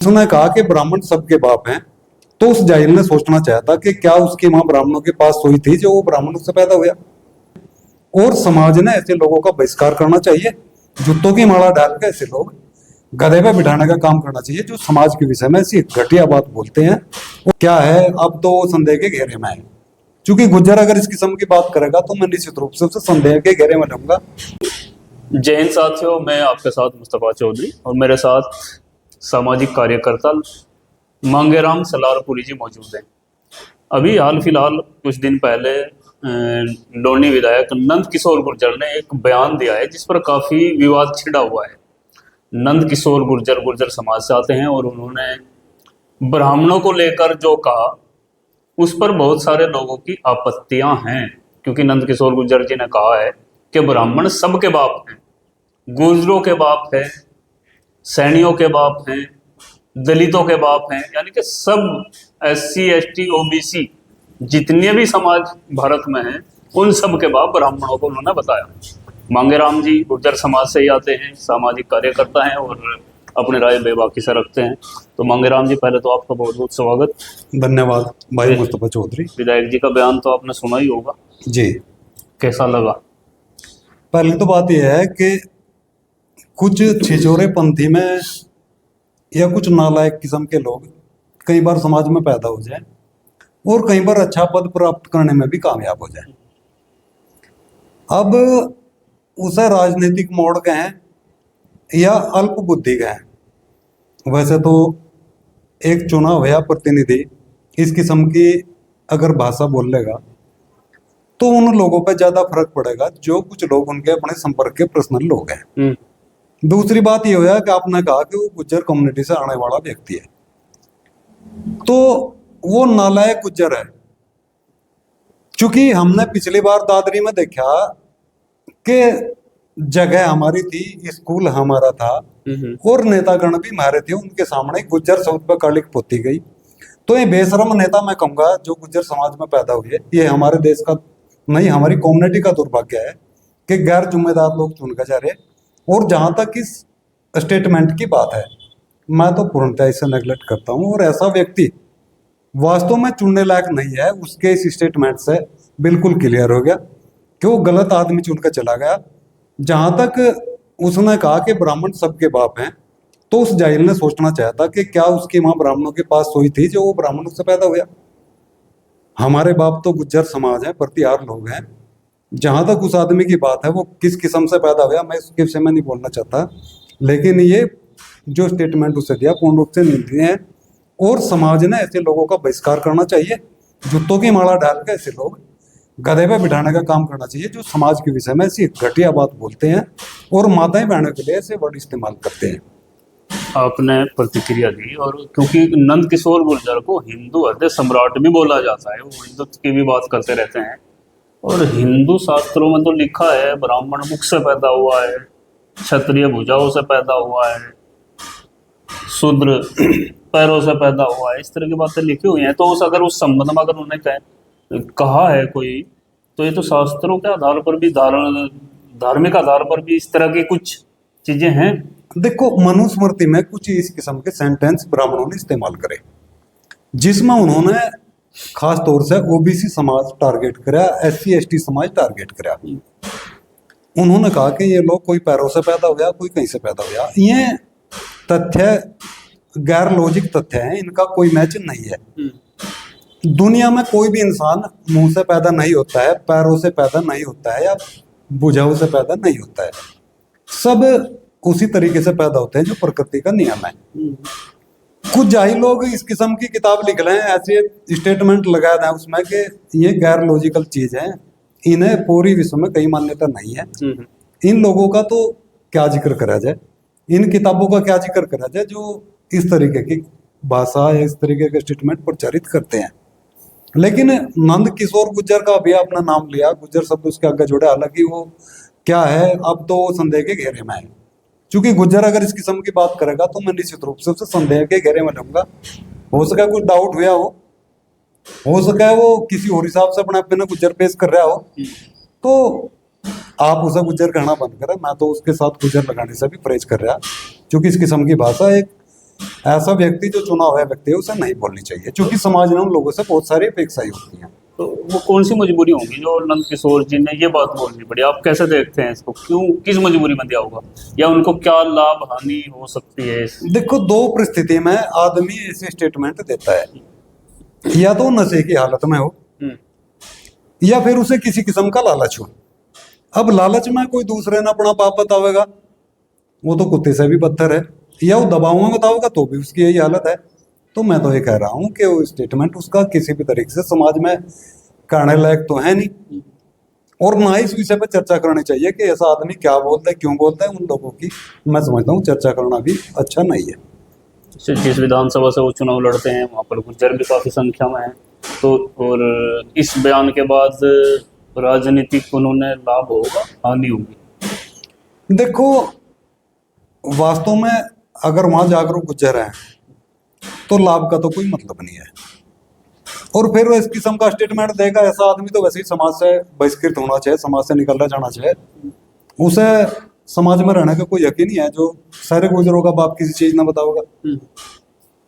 उसने कहा कि ब्राह्मण सबके बाप हैं। तो उस जाहिल ने सोचना चाहता कि क्या उसकी मां ब्राह्मणों के पास सोई थी जो वो ब्राह्मणों से पैदा हुआ। और समाज ने ऐसे लोगों का बहिष्कार करना चाहिए। जूतों की माला डाल के ऐसे लोग गधे पे बिठाने का काम करना चाहिए जो समाज के विषय में ऐसी घटिया बात बोलते हैं। वो क्या है, अब तो वो संदेह के घेरे में है। क्योंकि गुज्जर अगर इस किस्म की बात करेगा तो मैं निश्चित रूप से उसे संदेह के घेरे में लूंगा। जय हिंद साथियों, मैं आपके साथ मुस्तफा चौधरी और मेरे साथ सामाजिक कार्यकर्ता मांगेराम सलारपुरी जी मौजूद हैं। अभी हाल फिलहाल कुछ दिन पहले लोनी विधायक नंद किशोर गुर्जर ने एक बयान दिया है जिस पर काफ़ी विवाद छिड़ा हुआ है। नंद किशोर गुर्जर गुर्जर समाज से आते हैं और उन्होंने ब्राह्मणों को लेकर जो कहा उस पर बहुत सारे लोगों की आपत्तियां हैं, क्योंकि नंद किशोर गुर्जर जी ने कहा है कि ब्राह्मण सबके बाप हैं, गुर्जरों के बाप हैं, सैनियों के बाप हैं, दलितों के बाप हैं, यानी कि सब SC ST OBC जितने भी समाज भारत में हैं उन सब के बाप ब्राह्मणों को उन्होंने बताया। मांगेराम जी गुर्जर समाज से ही आते हैं, सामाजिक कार्यकर्ता हैं और अपने राय बेबाकी से रखते हैं। तो मांगेराम जी, पहले तो आपका बहुत बहुत स्वागत। धन्यवाद भाई मुस्तफा चौधरी। विधायक जी का बयान तो आपने सुना ही होगा जी, कैसा लगा? पहली तो बात यह है कि कुछ छिछोरे पंथी में या कुछ नालायक किस्म के लोग कई बार समाज में पैदा हो जाए और कई बार अच्छा पद प्राप्त करने में भी कामयाब हो जाए। अब उसे राजनीतिक मोड़ कहें या अल्प बुद्धि कहें, वैसे तो एक चुना हुआ प्रतिनिधि इस किस्म की अगर भाषा बोल लेगा तो उन लोगों पर ज्यादा फर्क पड़ेगा जो कुछ लोग उनके अपने संपर्क के पर्सनल लोग हैं। दूसरी बात यह हुआ कि आपने कहा कि वो गुज्जर कम्युनिटी से आने वाला व्यक्ति है, तो वो नालायक गुज्जर है। क्योंकि हमने पिछली बार दादरी में देखा कि जगह हमारी थी, स्कूल हमारा था और नेतागण भी हमारे थे, उनके सामने गुज्जर शब्द पर कालिक पोती गई। तो ये बेशरम नेता मैं कहूंगा जो गुज्जर समाज में पैदा हुए, ये हमारे देश का नहीं हमारी कम्युनिटी का दुर्भाग्य है कि गैर जिम्मेदार लोग चुन के जा रहे। और जहां तक इस स्टेटमेंट की बात है, मैं तो पूर्णतः इसे नेगलेक्ट करता हूं और ऐसा व्यक्ति वास्तव में चुनने लायक नहीं है। उसके इस स्टेटमेंट से बिल्कुल क्लियर हो गया कि वो गलत आदमी चुन कर चला गया। जहां तक उसने कहा कि ब्राह्मण सबके बाप हैं, तो उस जाहिल ने सोचना चाहता कि क्या उसकी मां ब्राह्मणों के पास सोई थी जो वो ब्राह्मणों से पैदा हुआ। हमारे बाप तो गुज्जर समाज है, प्रतिहार लोग हैं। जहां तक उस आदमी की बात है वो किस किस्म से पैदा हुआ मैं इसके विषय में नहीं बोलना चाहता, लेकिन ये जो स्टेटमेंट उसे दिया पूर्ण रूप से निंदनीय है और समाज ने ऐसे लोगों का बहिष्कार करना चाहिए। जूतों की माला डाल के ऐसे लोग गधे पे बिठाने का काम करना चाहिए जो समाज के विषय में ऐसी घटिया बात बोलते हैं और माताएं बहनों के लिए ऐसे वर्ड इस्तेमाल करते हैं। आपने प्रतिक्रिया दी, और क्योंकि नंद किशोर गुर्जर को हिंदू हृदय सम्राट भी बोला जाता है, वो हिंदुत्व की भी बात करते रहते हैं और हिंदू शास्त्रों में तो लिखा है ब्राह्मण मुख से पैदा हुआ है, क्षत्रिय भुजाओं से पैदा हुआ है, शूद्र पैरों से पैदा हुआ है, इस तरह की बातें लिखी हुई हैं। तो अगर उस संबंध में अगर उन्होंने कहा है कोई, तो ये तो शास्त्रों के आधार पर भी धार्मिक आधार पर भी इस तरह की कुछ चीजें हैं। देखो, मनुस्मृति में कुछ इस किस्म के सेंटेंस ब्राह्मणों ने इस्तेमाल करे जिसमें उन्होंने खास तौर से OBC समाज टारगेट करा, SC ST समाज टारगेट करा। उन्होंने कहा कि ये लोग कोई पैरों से पैदा हुआ, कोई कहीं से पैदा हुआ। ये तथ्य गैर लॉजिक तथ्य है, इनका कोई मैच नहीं है। दुनिया में कोई भी इंसान मुंह से पैदा नहीं होता है, पैरों से पैदा नहीं होता है या भुजाओं से पैदा नहीं होता है। सब उसी तरीके से पैदा होते हैं जो प्रकृति का नियम है। कुछ जाहिल लोग इस किस्म की किताब लिख रहे हैं, ऐसे स्टेटमेंट लगा दें उसमें कि ये गैर लॉजिकल चीज है, इन्हें पूरी विश्व में कई मान्यता नहीं है। इन लोगों का तो क्या जिक्र करा जाए, इन किताबों का क्या जिक्र करा जाए जो इस तरीके की भाषा या इस तरीके के स्टेटमेंट प्रचारित करते हैं। लेकिन नंद किशोर गुज्जर का भी आपने नाम लिया, गुज्जर शब्द उसके आगे जोड़े, हालांकि वो क्या है अब तो संदेह के घेरे में है। क्योंकि गुज्जर अगर इस किस्म की बात करेगा तो मैं निश्चित रूप से उसे संदेह के घेरे में लूंगा। हो सके कुछ डाउट हुआ हो सके वो किसी और हिसाब से अपने आप में गुज्जर पेश कर रहा हो, तो आप उसे गुज्जर कहना बंद करें। मैं तो उसके साथ गुज्जर लगाने से भी परहेज कर रहा, क्योंकि इस किस्म की भाषा एक ऐसा व्यक्ति जो चुना हुआ व्यक्ति है उसे नहीं बोलनी चाहिए, क्योंकि समाज में उन लोगों से बहुत सारी अपेक्षाएं होती हैं। तो वो कौन सी मजबूरी होगी जो नंद किशोर जी ने ये बात बोलनी पड़ी? आप कैसे देखते हैं इसको? क्यों, किस मजबूरी में दिया होगा, या उनको क्या लाभ हानि हो सकती है देखो, दो परिस्थिति में आदमी ऐसे स्टेटमेंट देता है, या तो नशे की हालत में हो या फिर उसे किसी किस्म का लालच हो। अब लालच में कोई दूसरे ने अपना पाप बतावेगा, वो तो कुत्ते से भी बदतर है, या वो दबाव में बतावेगा तो भी उसकी यही हालत है। तो मैं तो ये कह रहा हूँ कि वो स्टेटमेंट उसका किसी भी तरीके से समाज में कहने लायक तो है नहीं, और ना ही इस विषय पर चर्चा करनी चाहिए कि ऐसा आदमी क्या बोलता है, क्यों बोलता है। उन लोगों की मैं समझता हूँ चर्चा करना भी अच्छा नहीं है। जिस विधानसभा से वो चुनाव लड़ते हैं वहाँ पर गुर्जर भी काफी संख्या में है, तो और इस बयान के बाद राजनीतिक उन्होंने लाभ होगा, हानि होगी? देखो, वास्तव में अगर वहां जागरूक गुर्जर हैं तो लाभ का तो कोई मतलब नहीं है, और फिर वो इस किस्म का स्टेटमेंट देगा ऐसा आदमी तो वैसे ही समाज से बहिष्कृत होना चाहिए, समाज से निकलना जाना चाहिए। उसे समाज में रहने का कोई यकीन नहीं है। जो सारे गुजरों का बाप किसी चीज ना बताओगा,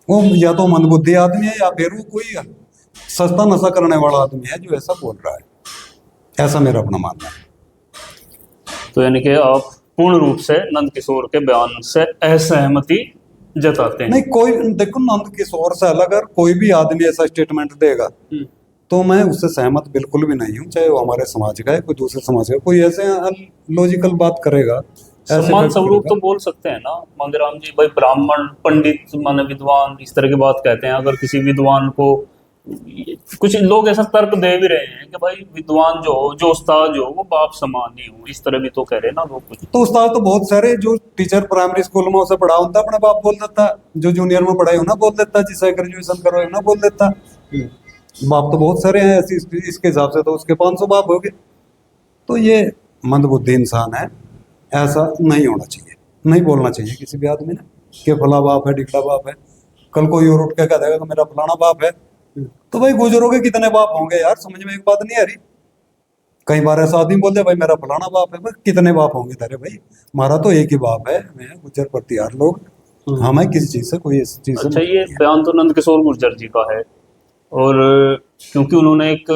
वो या तो मंदबुद्धि आदमी है या फिर वो कोई सस्ता नशा करने वाला आदमी है जो ऐसा बोल रहा है। ऐसा मेरा अपना मानना है। तो यानी कि आप पूर्ण रूप से नंद किशोर के बयान से असहमति जताते हैं? नहीं, कोई देखो, नंद किशोर से अलग अगर कोई भी आदमी ऐसा स्टेटमेंट देगा तो मैं उससे सहमत बिल्कुल भी नहीं हूँ, चाहे वो हमारे समाज का है, कोई दूसरे समाज का, कोई ऐसे लॉजिकल बात करेगा। सम्मान स्वरूप तो बोल सकते हैं ना मंगेराम जी, भाई ब्राह्मण पंडित माने विद्वान, इस तरह की बात कहते हैं। अगर किसी विद्वान को, कुछ लोग ऐसा तर्क दे भी रहे हैं कि भाई विद्वान जो उस्ताद जो वो बाप समान ही हो, इस तरह भी तो कह रहे हैं ना लोग। कुछ तो उस्ताद तो बहुत सारे, जो टीचर प्राइमरी स्कूल में उसे पढ़ा होता अपने बाप बोल देता, जो जूनियर में पढ़ाई होना बोल देता, जिसे ग्रेजुएशन करो ना बोल देता। बाप तो बहुत सारे हैं ऐसी, इसके हिसाब से तो उसके 500 बाप हो गए। तो ये मंदबुद्धि इंसान है, ऐसा नहीं होना चाहिए, नहीं बोलना चाहिए किसी भी आदमी ने कि फला बाप है, ढिकला बाप है। कल कोई और उठ के कह देगा कि मेरा फलाना बाप है, तो भाई गुजरों के कितने बाप होंगे यार? समझ में एक बात नहीं आ रही। कई बार ऐसा आदमी बोल दे भाई मेरा फलाना बाप है, भाई कितने बाप होंगे तेरे? भाई हमारा तो एक ही बाप है, मैं गुजर प्रतिहार लोग, हमें किसी चीज से कोई ऐसी चीज। अच्छा, ये बयान तो नंद किशोर गुर्जर जी का है, और क्योंकि उन्होंने एक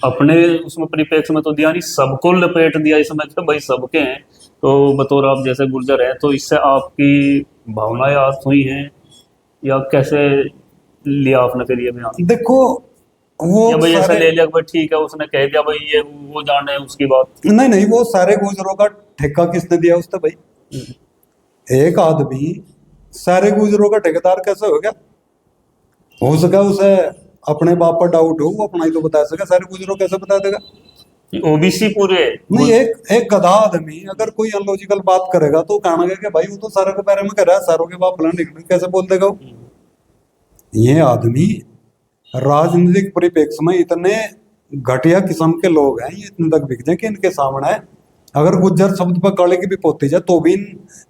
अपने उसमें परिप्रेक्ष्य में तो दिया नहीं, सबको लपेट दिया इसमें तो भाई सबके हैं। तो बतौर आप जैसे गुर्जर हैं, तो इससे आपकी भावनाएं आहत हुई हैं या कैसे लिया आपने फिर ये बयान? देखो, वो या भाई ऐसा सारे, ले लिया कि भाई ठीक है, उसने कह दिया भाई ये वो जाने है उसकी बात? नहीं नहीं, वो सारे गुजरों का ठेका किसने दिया उसने? भाई एक आदमी सारे गुजरों का ठेकेदार कैसे हो गया? हो सका उसे अपने बाप पर डाउट हो, वो अपना ही तो बता सके, सारे गुजरों कैसे बता देगा? ओबीसी पूरे नहीं, एक गधा आदमी अगर कोई अनलॉजिकल बात करेगा तो कहना गया कि भाई वो तो सारों के बारे में कर रहा है, सारों के बाप फलाने कैसे बोल देगा वो? ये आदमी राजनीतिक परिप्रेक्ष्य में इतने घटिया किस्म के लोग हैं, ये इतने तक बिक जाए कि इनके सामने अगर गुज्जर शब्द पर काले की भी पोती जाए तो भी इन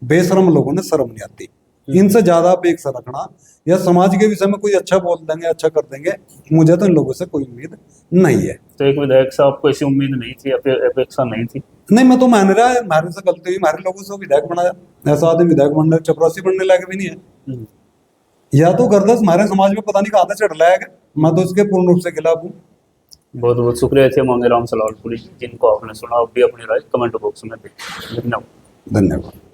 बेशरम लोगों ने शर्म नहीं आती। इनसे ज्यादा अपेक्षा रखना या समाज के विषय में कोई अच्छा बोल देंगे, अच्छा कर देंगे, मुझे तो इन लोगों से कोई उम्मीद नहीं है। तो एक विधायक से आपको ऐसी उम्मीद नहीं थी, अपेक्षा नहीं थी? नहीं, मैं तो मान रहा है हमारे से गलती हुई, हमारे लोगों से विधायक बनाया। ऐसा आदमी विधायक बनने, चपरासी बनने लायक भी नहीं है। या तो गर्दस हमारे समाज में पता नहीं कहाँ से चढ़ लाया, मैं तो इसके पूर्ण रूप से खिलाफ हूँ। बहुत बहुत शुक्रिया थे मंगेराम सलारपुरी जी, जिनको आपने सुना। आप भी अपनी राय कमेंट बॉक्स में दें। धन्यवाद। धन्यवाद।